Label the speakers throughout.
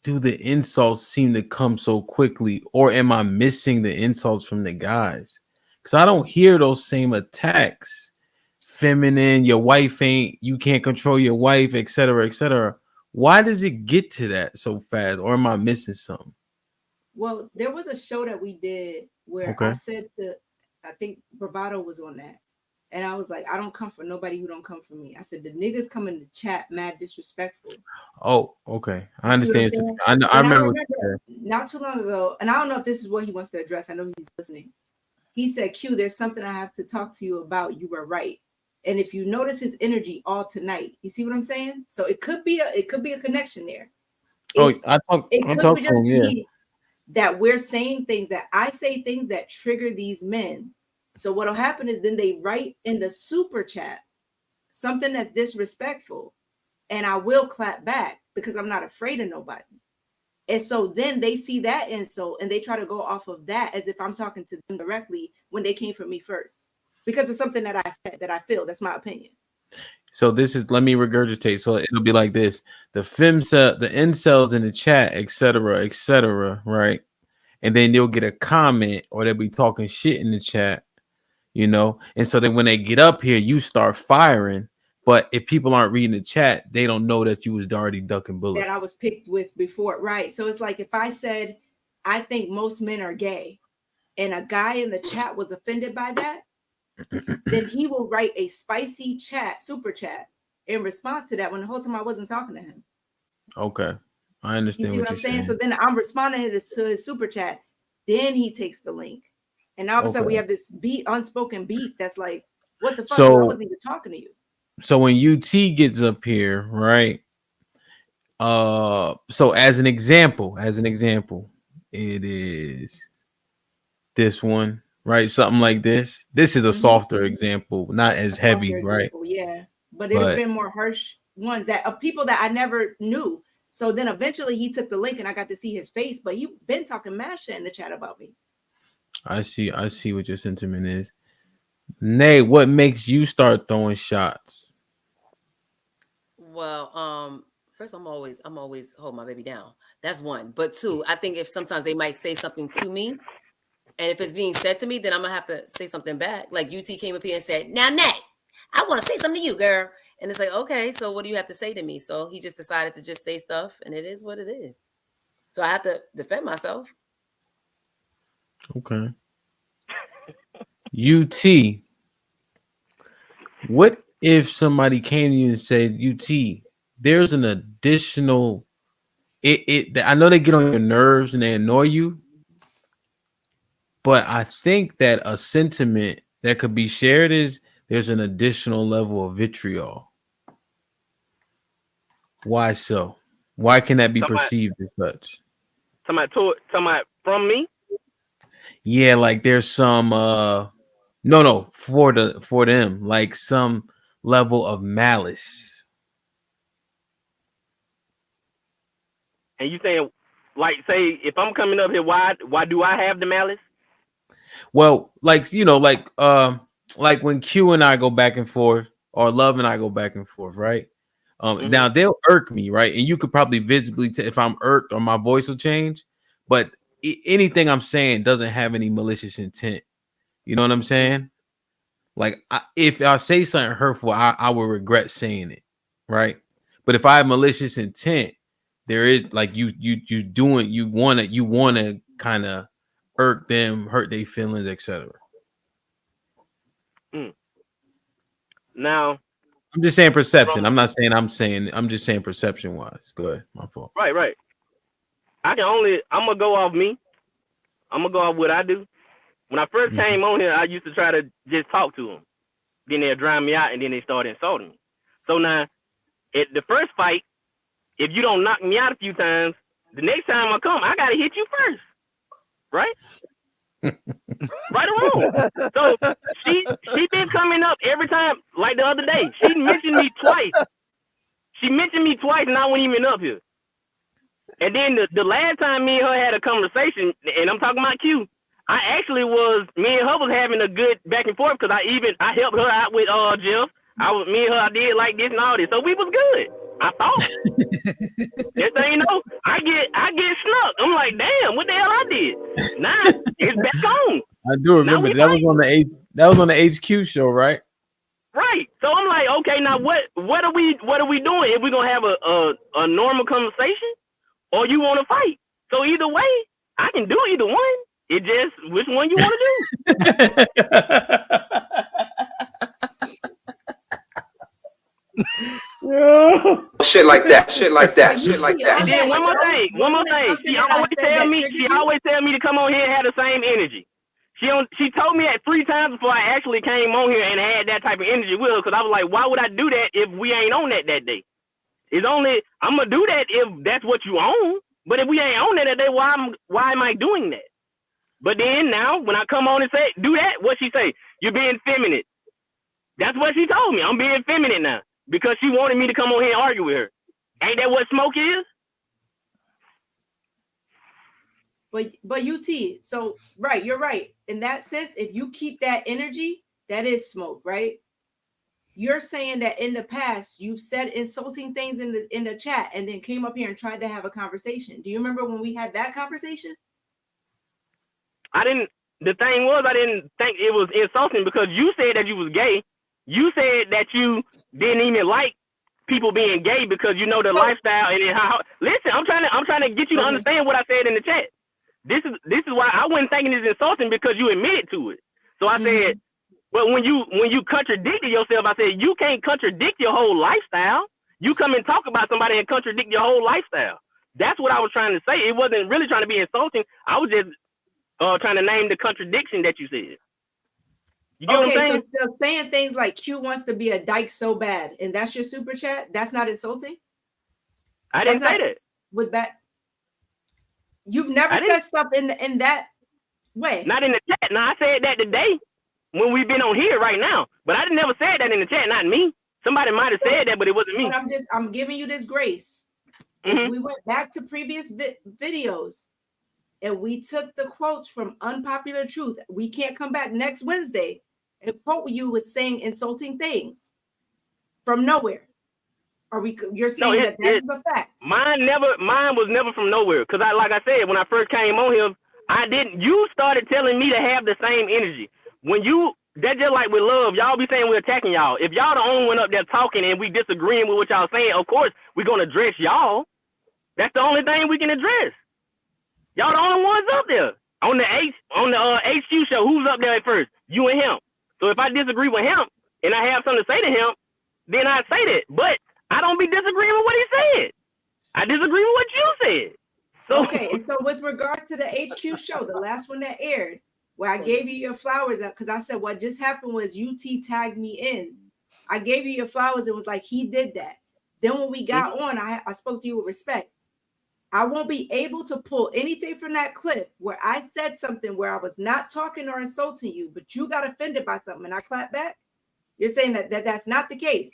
Speaker 1: do the insults seem to come so quickly, or am I missing the insults from the guys? Because I don't hear those same attacks. Feminine, your wife ain't, you can't control your wife, etc., etc. Why does it get to that so fast, or am I missing something?
Speaker 2: Well, there was a show that we did where I
Speaker 1: Okay.
Speaker 2: said to, I think Bravado was on that. And I was like, I don't come for nobody who don't come for me. I said, the niggas come in the chat mad disrespectful.
Speaker 1: Oh, okay. I
Speaker 2: You see what I'm
Speaker 1: understand.
Speaker 2: saying?
Speaker 1: I know. I
Speaker 2: And I
Speaker 1: remember what
Speaker 2: remember
Speaker 1: you
Speaker 2: not too long ago, and I don't know if this is what he wants to address. I know he's listening. He said, Q, there's something I have to talk to you about. You were right. And if you notice his energy all tonight, you see what I'm saying? So it could be a connection there.
Speaker 1: said.
Speaker 2: It's
Speaker 1: Oh,
Speaker 2: it
Speaker 1: I
Speaker 2: could
Speaker 1: talked
Speaker 2: be
Speaker 1: to
Speaker 2: just
Speaker 1: him. Yeah.
Speaker 2: be that we're saying things that I say things that trigger these men. So what'll happen is then they write in the super chat something that's disrespectful, and I will clap back because I'm not afraid of nobody. And so then they see that insult and they try to go off of that as if I'm talking to them directly when they came from me first. Because it's something that I said that I feel. That's my opinion.
Speaker 1: So this is, let me regurgitate. So it'll be like this: the femcel, the incels in the chat, etc., etc., right? And then they'll get a comment, or they'll be talking shit in the chat, you know. And so then when they get up here, you start firing. But if people aren't reading the chat, they don't know that you was already ducking
Speaker 2: That
Speaker 1: bullets.
Speaker 2: I was picked with before. Right. So it's like if I said, I think most men are gay, and a guy in the chat was offended by that, then he will write a spicy chat, super chat, in response to that when the whole time I wasn't talking to him.
Speaker 1: Okay, I
Speaker 2: You
Speaker 1: understand
Speaker 2: see
Speaker 1: what
Speaker 2: what
Speaker 1: you're
Speaker 2: I'm saying? So
Speaker 1: saying.
Speaker 2: then I'm responding to his super chat. Then he takes the link. And all of a sudden we
Speaker 1: Okay.
Speaker 2: have this unspoken beef that's like, what the fuck? Because I
Speaker 1: So
Speaker 2: wasn't even talking to you.
Speaker 1: so when UT gets up here, right? So as an example, it is this one, right? Something like this. This is a
Speaker 2: Mm-hmm.
Speaker 1: softer example, not
Speaker 2: A
Speaker 1: as
Speaker 2: softer
Speaker 1: heavy, right?
Speaker 2: example, yeah. But there's
Speaker 1: But
Speaker 2: been more harsh ones that of people that I never knew. So then eventually he took the link and I got to see his face, but he been talking mad shit in the chat about me.
Speaker 1: I see what your sentiment is. Nay, what makes you start throwing shots?
Speaker 3: Well, first I'm always hold my baby down. That's one. But two, I think if sometimes they might say something to me, and if it's being said to me, then I'm gonna have to say something back. Like UT came up here and said, "Now, Nat, I want to say something to you, girl." And it's like, okay, so what do you have to say to me? So he just decided to just say stuff, and it is what it is. So I have to defend myself.
Speaker 1: Okay. UT, what if somebody came to you and said, UT, there's an additional I know they get on your nerves and they annoy you, but I think that a sentiment that could be shared is there's an additional level of vitriol. Why so? Why can that be
Speaker 4: Somebody,
Speaker 1: perceived as such?
Speaker 4: somebody from me.
Speaker 1: Yeah, like there's some no, for them, like some level of malice.
Speaker 4: And you saying, like, say, if I'm coming up here, why do I have the malice?
Speaker 1: Well, like like when Q and I go back and forth, or Love and I go back and forth, right?
Speaker 4: Mm-hmm.
Speaker 1: Now they'll irk me, right? And you could probably visibly tell if I'm irked or my voice will change, but anything I'm saying doesn't have any malicious intent. You know what I'm saying? Like if I say something hurtful, I will regret saying it, right? But if I have malicious intent, there is like you wanna kind of irk them, hurt their feelings, etc.
Speaker 4: Mm. Now,
Speaker 1: I'm just saying
Speaker 4: from
Speaker 1: perception. I'm not saying I'm just saying perception wise. Go ahead, my fault.
Speaker 4: right. I'm gonna go off me. I'm gonna go off what I do. When I first
Speaker 1: Mhm.
Speaker 4: came on here, I used to try to just talk to them. Then they'll drown me out, and then they start insulting me. So now, at the first fight, if you don't knock me out a few times, the next time I come, I gotta hit you first, right? Right or wrong. So she been coming up every time. Like the other day, she mentioned me twice. She mentioned me twice, and I wasn't even up here. And then the last time me and her had a conversation, and I'm talking about Q, me and her was having a good back and forth because I helped her out with Jeff. Me and her, I did like this and all this, so we was good. I thought. Next thing you know, I get snuck. I'm like, damn, what the hell I did? Now it's back on.
Speaker 1: I do remember that was on the HQ show, right?
Speaker 4: Right. So I'm like, okay, now what are we doing? If we're gonna have a normal conversation, or you want to fight? So either way, I can do either one. It just which one you want to do.
Speaker 5: Shit like that.
Speaker 4: And then one more thing. She always tell me to come on here and have the same energy. She told me that 3 times before I actually came on here and had that type of energy with her, because I was like, why would I do that if we ain't on that day? It's only I'm gonna do that if that's what you own. But if we ain't on that day, why am I doing that? But then now when I come on and say do that, what she say? You're being feminine. That's what she told me. I'm being feminine now because she wanted me to come on here and argue with her. Ain't that what smoke is?
Speaker 2: But UT, so right, you're right. In that sense, if you keep that energy, that is smoke, right? You're saying that in the past you've said insulting things in the chat and then came up here and tried to have a conversation. Do you remember when we had that conversation?
Speaker 4: I didn't. The thing was, I didn't think it was insulting because you said that you was gay. You said that you didn't even like people being gay because you know the lifestyle and how. Listen, I'm trying to get you to understand what I said in the chat. This is why I wasn't thinking it's insulting because you admitted to it. So I said, but when you contradicted yourself, I said you can't contradict your whole lifestyle. You come and talk about somebody and contradict your whole lifestyle. That's what I was trying to say. It wasn't really trying to be insulting. I was just trying to name the contradiction that you said. You get what I'm saying?
Speaker 2: So saying things like Q wants to be a dyke so bad, and that's your super chat. That's not insulting.
Speaker 4: I didn't say that.
Speaker 2: With that. You've never said stuff in that way. Not
Speaker 4: in the chat. No, I said that today when we've been on here right now. But I never said that in the chat. Not me. Somebody might have said that, but it wasn't me.
Speaker 2: But I'm giving you this grace. If we went back to previous videos and we took the quotes from Unpopular Truth, we can't come back next Wednesday and quote you with saying insulting things from nowhere. You're saying that's a fact? Mine
Speaker 4: was never from nowhere. Because like I said, when I first came on here, you started telling me to have the same energy. That's just like with love. Y'all be saying we're attacking y'all. If y'all the only one up there talking and we disagreeing with what y'all saying, of course we're gonna address y'all. That's the only thing we can address. Y'all the only ones up there. On the HQ show, who's up there at first? You and him. So if I disagree with him and I have something to say to him, then I say that. But I don't be disagreeing with what he said. I disagree with what you said. So
Speaker 2: okay, and so with regards to the HQ show, the last one that aired, where I gave you your flowers up, because I said what just happened was UT tagged me in. I gave you your flowers. It was like he did that. Then when we got on, I spoke to you with respect. I won't be able to pull anything from that clip where I said something where I was not talking or insulting you, but you got offended by something and I clapped back. You're saying that's not the case.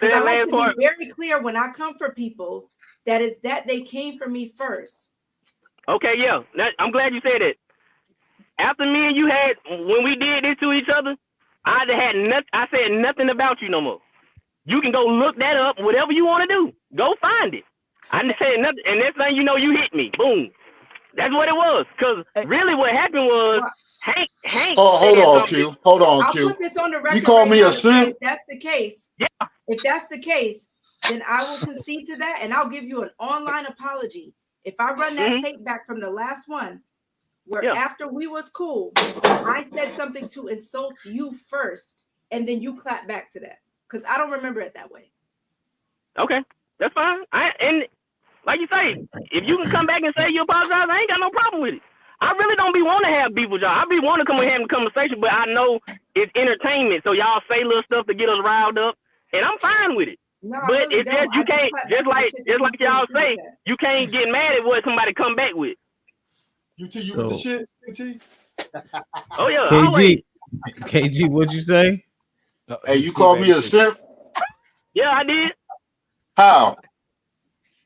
Speaker 2: Because I like to be very clear when I come for people that they came for me first.
Speaker 4: Okay, yeah. I'm glad you said it. After me and you when we did this to each other, I said nothing about you no more. You can go look that up, whatever you want to do. Go find it. I didn't say nothing, and next thing you know, you hit me. Boom. That's what it was. Because really what happened was Hank.
Speaker 6: Oh, hold on, Q.
Speaker 2: I'll put this on the record.
Speaker 6: You call me a simp?
Speaker 2: If that's the case, if that's the case, then I will concede to that, and I'll give you an online apology. If I run that tape back from the last one, where after we was cool, I said something to insult you first, and then you clap back to that. Because I don't remember it that way.
Speaker 4: Okay, that's fine. And like you say, if you can come back and say you apologize, I ain't got no problem with it. I really don't be want to have beef with y'all. I be want to come and have a conversation, but I know it's entertainment, so y'all say little stuff to get us riled up, and I'm fine with it. No, but really it's just you can't just like y'all say, you can't get mad at what somebody come back with.
Speaker 7: UT, you with the shit, UT?
Speaker 4: Oh yeah,
Speaker 1: KG, what'd you say?
Speaker 6: Hey, you called me a simp?
Speaker 4: Yeah, I did.
Speaker 6: How?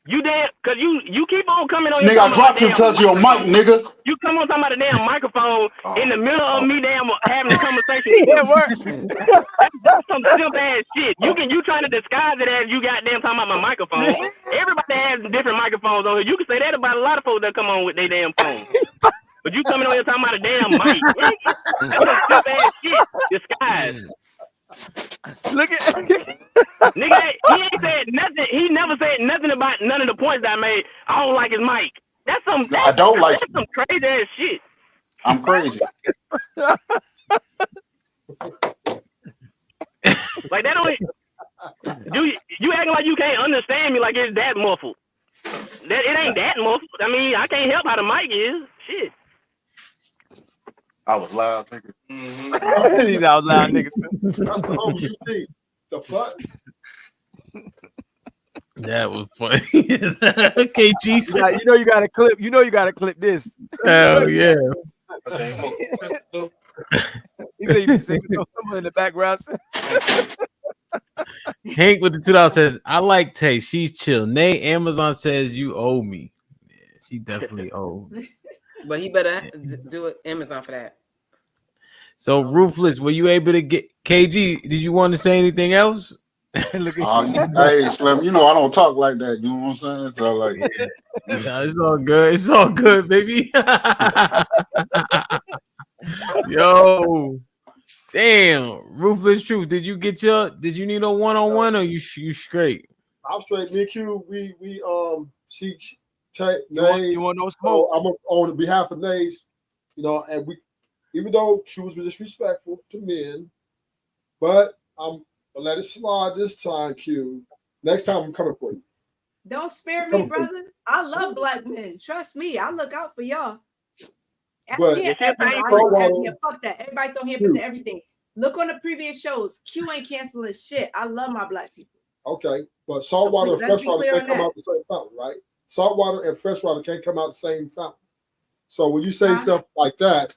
Speaker 4: You damn, cause you keep on coming on.
Speaker 6: Nigga, I dropped you because of your mic, nigga.
Speaker 4: You come on talking about a damn microphone in the middle of me damn having a conversation.
Speaker 8: Yeah, work.
Speaker 4: That's some simple ass shit. You trying to disguise it as you goddamn talking about my microphone. Everybody has different microphones on here. You can say that about a lot of folks that come on with their damn phone. But you coming on here talking about a damn mic. That's some simple ass shit. Disguise.
Speaker 8: Look at
Speaker 4: Nigga, he ain't said nothing. He never said nothing about none of the points that I made. I don't like his mic. That's some.
Speaker 6: I don't like
Speaker 4: that's some crazy ass shit.
Speaker 6: I'm crazy.
Speaker 4: Like that don't. You acting like you can't understand me like it's that muffled. That it ain't that muffled. I mean, I can't help how the mic is. Shit.
Speaker 6: I was loud, nigga.
Speaker 8: These out loud niggas.
Speaker 7: That's the whole UT. The fuck?
Speaker 1: That was funny. KG said,
Speaker 8: You know you gotta clip. You know you gotta clip this.
Speaker 1: hell yeah.
Speaker 8: He said you can sing someone in the background.
Speaker 1: Hank with the $2 says, I like Tay. She's chill. Nay, Amazon says you owe me. Yeah, she definitely owe.
Speaker 3: But he better do it Amazon for that.
Speaker 1: So Ruthless, were you able to get KG? Did you want to say anything else?
Speaker 8: Look at you.
Speaker 6: Hey, Slim, you know I don't talk like that. You know what I'm saying? So like,
Speaker 1: No, it's all good. It's all good, baby. Yo, damn, Ruthless Truth. Did you need a one-on-one or you straight?
Speaker 7: I'm straight. Me and Q, she take
Speaker 8: You want no smoke?
Speaker 7: I'm on behalf of Nays, and we, even though Q was disrespectful to men, but I'm gonna let it slide this time, Q. Next time I'm coming for you.
Speaker 2: Don't spare me, brother. I love black men. Trust me, I look out for y'all.
Speaker 7: But
Speaker 2: Fuck that. Everybody throw hands to everything. Look on the previous shows. Q ain't canceling shit. I love my black people.
Speaker 7: Okay, but saltwater and freshwater can't come out the same fountain, right? Saltwater and freshwater can't come out the same fountain. So when you say stuff like that,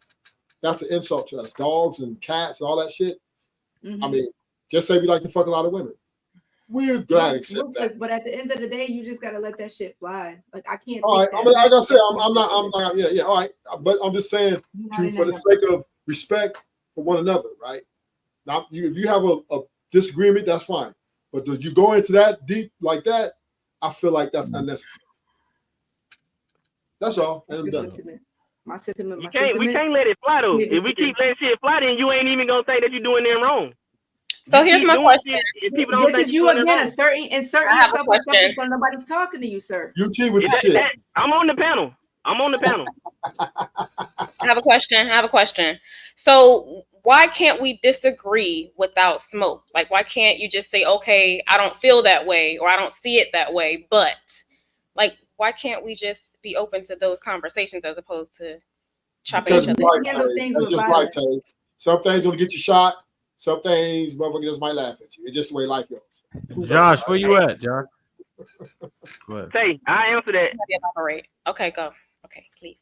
Speaker 7: that's an insult to us. Dogs and cats and all that shit. Mm-hmm. I mean, just say we like to fuck a lot of women. We're glad to accept that.
Speaker 2: But at the end of the day, you just gotta let that shit fly. Like I can't.
Speaker 7: All right, I mean, like I said, I'm not. Yeah. All right, but I'm just saying, for the sake of respect for one another, right? Now, if you have a disagreement, that's fine. But does you go into that deep like that? I feel like that's unnecessary. That's all. And I'm done.
Speaker 2: My sentiment.
Speaker 4: We can't let it fly though. If we keep letting shit fly, then you ain't even gonna say that you're doing them wrong.
Speaker 9: So here's my question.
Speaker 2: This is you again. Insert yourself in something so nobody's talking to you, sir.
Speaker 7: UT with the shit.
Speaker 4: I'm on the panel.
Speaker 9: I have a question. So why can't we disagree without smoke? Like, why can't you just say, okay, I don't feel that way or I don't see it that way, but like, why can't we just be open to those conversations as opposed to chopping each other?
Speaker 7: That's just life, Tay. Some things will get you shot. Some things motherfuckers just might laugh at you. It's just the way life goes.
Speaker 1: Josh, where you at, Josh?
Speaker 4: Say, I answer that.
Speaker 9: Elaborate. Okay, go. Okay, please.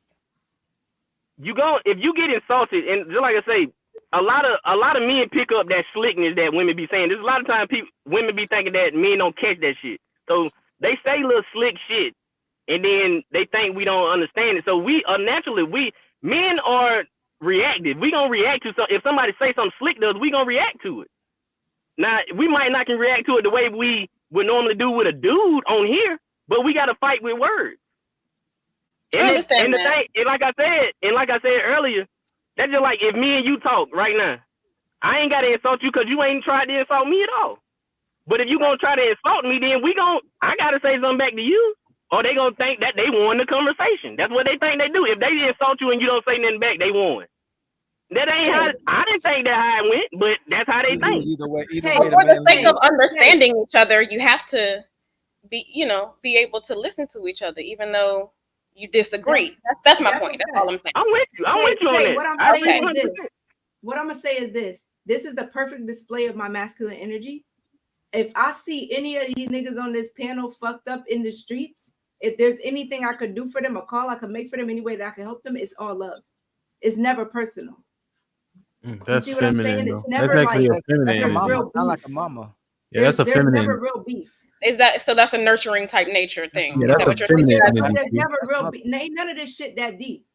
Speaker 4: If you get insulted, and just like I say, a lot of men pick up that slickness that women be saying. There's a lot of times women be thinking that men don't catch that shit. So they say little slick shit, and then they think we don't understand it. So men are reactive. We gonna react to something. If somebody say something slick to us, we gonna react to it. Now we might not can react to it the way we would normally do with a dude on here, but we gotta fight with words. And like I said earlier, that's just like if me and you talk right now. I ain't gotta insult you because you ain't tried to insult me at all. But if you gonna try to insult me, then I gotta say something back to you. Or they gonna think that they won the conversation. That's what they think they do. If they insult you and you don't say nothing back, they won. That ain't how. I didn't think that how it went, but that's how they think.
Speaker 9: For the sake of understanding each other, you have to be able to listen to each other, even though you disagree. That's my point. That's all I'm saying.
Speaker 4: I'm with you on that.
Speaker 2: What I'm gonna say is this. This is the perfect display of my masculine energy. If I see any of these niggas on this panel fucked up in the streets, if there's anything I could do for them, a call I could make for them, any way that I can help them, it's all love. It's never personal.
Speaker 1: That's feminine.
Speaker 2: It's never
Speaker 1: that's actually
Speaker 2: like
Speaker 1: a feminine.
Speaker 8: I like a mama.
Speaker 1: Yeah, that's a feminine.
Speaker 2: There's never real beef.
Speaker 9: Is that so? That's a nurturing type nature thing.
Speaker 1: Yeah,
Speaker 9: Is
Speaker 1: that's
Speaker 9: that
Speaker 1: a
Speaker 9: what you're saying?
Speaker 1: feminine
Speaker 2: But
Speaker 1: energy.
Speaker 2: there's never real. None of this shit that deep.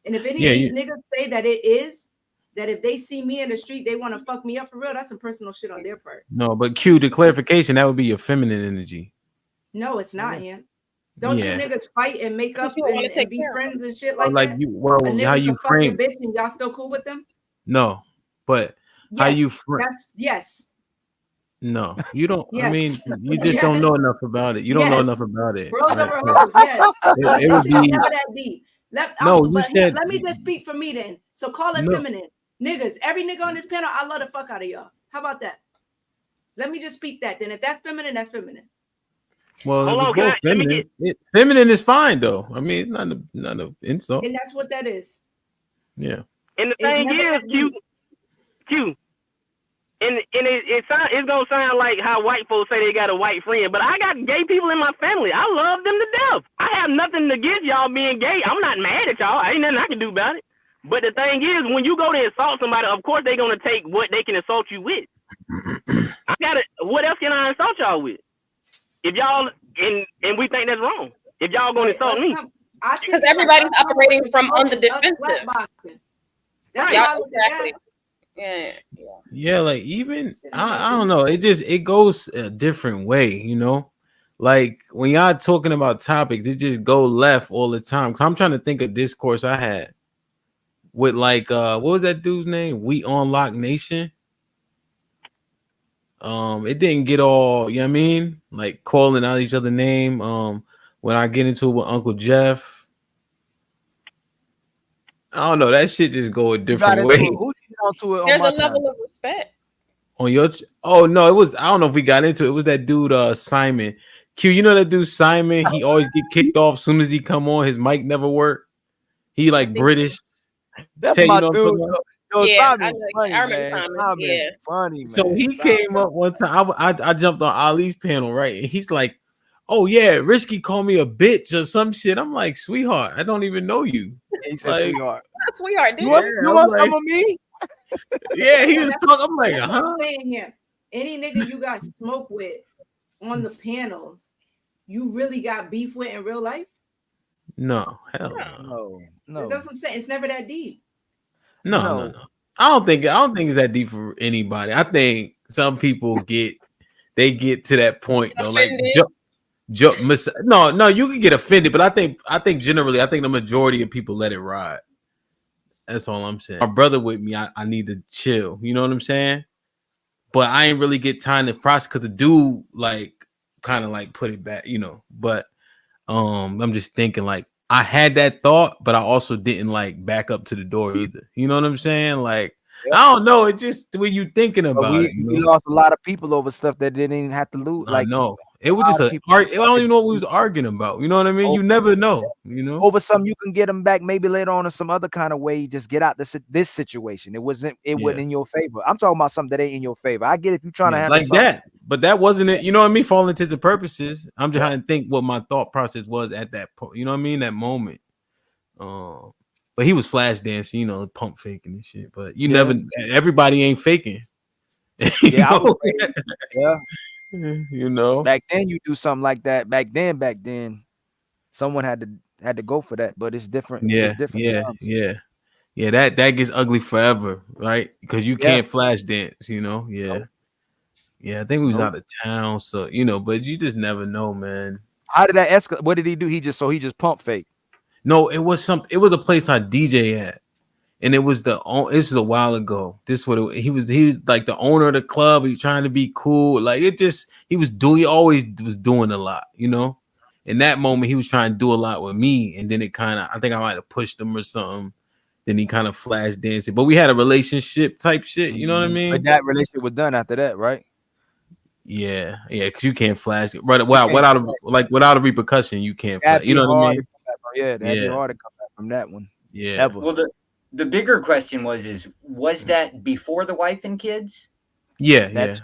Speaker 2: And if any of these niggas say that it is, that if they see me in the street, they want to fuck me up for real, that's some personal shit on their part.
Speaker 1: No, but Q, the clarification, that would be your feminine energy.
Speaker 2: No, it's not him. Don't you niggas fight and make up and be friends and shit
Speaker 1: or
Speaker 2: like that?
Speaker 1: You, well,
Speaker 2: a
Speaker 1: how
Speaker 2: nigga
Speaker 1: you
Speaker 2: can fuck your
Speaker 1: frame?
Speaker 2: bitch and y'all still cool with them?
Speaker 1: No, but
Speaker 2: yes,
Speaker 1: how you frame?
Speaker 2: That's yes.
Speaker 1: No, you don't.
Speaker 2: Yes.
Speaker 1: I mean, you just don't know enough about it. You don't know enough about it.
Speaker 2: Bros over hoes, yes.
Speaker 1: It would be
Speaker 2: never that deep. Let me just speak for me then. So call it feminine. Niggas, every nigga on this panel, I love the fuck out of y'all. How about that? Let me just speak that then. If that's feminine, that's feminine.
Speaker 1: Well, both feminine. Feminine is fine though. I mean, not an insult.
Speaker 2: And that's what that is.
Speaker 1: Yeah.
Speaker 4: And the thing is, Q. And it's gonna sound like how white folks say they got a white friend, but I got gay people in my family. I love them to death. I have nothing against y'all being gay. I'm not mad at y'all. Ain't nothing I can do about it. But the thing is, when you go to insult somebody, of course they're gonna take what they can insult you with. What else can I insult y'all with? If y'all and we think that's wrong. If y'all gonna insult me,
Speaker 9: because everybody's operating from on the defensive.
Speaker 2: That's how I look at that.
Speaker 1: Yeah, like even I don't know. It goes a different way, you know. Like when y'all talking about topics, it just go left all the time. I'm trying to think of discourse I had with like what was that dude's name? We Unlock Nation. It didn't get all, you know what I mean? Like calling out each other name. When I get into it with Uncle Jeff. I don't know. That shit just go a different way.
Speaker 9: There's a level of respect.
Speaker 1: On your no, it was, I don't know if we got into it. It was that dude Simon. Q, you know that dude Simon? He always get kicked off as soon as he come on. His mic never work. He like British.
Speaker 8: That's my dude.
Speaker 9: Yeah,
Speaker 8: Simon, funny,
Speaker 9: I remember Simon. Yeah,
Speaker 8: funny, man.
Speaker 1: So he came up one time. I jumped on Ali's panel, right? And he's like, "Oh yeah, Risky called me a bitch or some shit." I'm like, "Sweetheart, I don't even know you."
Speaker 8: He said,
Speaker 1: like,
Speaker 8: "Sweetheart,
Speaker 9: sweetheart,
Speaker 8: you want some of me?"
Speaker 1: Yeah, he was talking. I'm like,
Speaker 2: I'm saying here, any nigga you got smoke with on the panels, you really got beef with in real life?
Speaker 1: No, hell
Speaker 2: no. That's what I'm saying. It's never that deep.
Speaker 1: No. I don't think it's that deep for anybody. I think some people get to that point though. Like no, you can get offended, but I think generally, the majority of people let it ride. That's all I'm saying. My brother with me, I need to chill. You know what I'm saying? But I ain't really get time to process because the dude like kind of like put it back, you know. But I'm just thinking like I had that thought, but I also didn't like back up to the door either. You know what I'm saying? Like I don't know. It just when you thinking about it.
Speaker 8: We lost a lot of people over stuff that didn't even have to lose. Like
Speaker 1: no, it was just I don't even know what we was arguing about. You know what I mean? You never know. You know,
Speaker 8: over something you can get them back maybe later on in some other kind of way. Just get out this situation. It wasn't in your favor. I'm talking about something that ain't in your favor. I get if you're trying to handle
Speaker 1: like that, but that wasn't it. You know what I mean? For all intents and purposes, I'm just trying to think what my thought process was at that point. You know what I mean? That moment. But he was flash dancing, you know, pump faking and shit. But you never, everybody ain't faking.
Speaker 8: Yeah,
Speaker 1: you know.
Speaker 8: Back then, you do something like that. Back then, someone had to go for that. But it's different.
Speaker 1: Yeah,
Speaker 8: it's different
Speaker 1: yeah. That gets ugly forever, right? Because you can't flash dance. You know. Yeah, yeah. I think we was out of town, so you know. But you just never know, man.
Speaker 8: How did that escalate? What did he do? He just pump fake.
Speaker 1: No, it was a place I DJ at, and it was this is a while ago. He was like the owner of the club. He was trying to be cool, like he always was doing a lot, you know. In that moment, he was trying to do a lot with me, and then I think I might have pushed him or something. Then he kind of flash dancing, but we had a relationship type shit, you know what I mean?
Speaker 8: But that relationship was done after that, right?
Speaker 1: Yeah, because you can't flash it right without a repercussion. You can't flash, you know what I mean?
Speaker 8: Yeah, that'd be hard to come back from that one.
Speaker 1: Yeah.
Speaker 8: Ever.
Speaker 10: Well, the bigger question was that before the wife and kids?
Speaker 1: Yeah.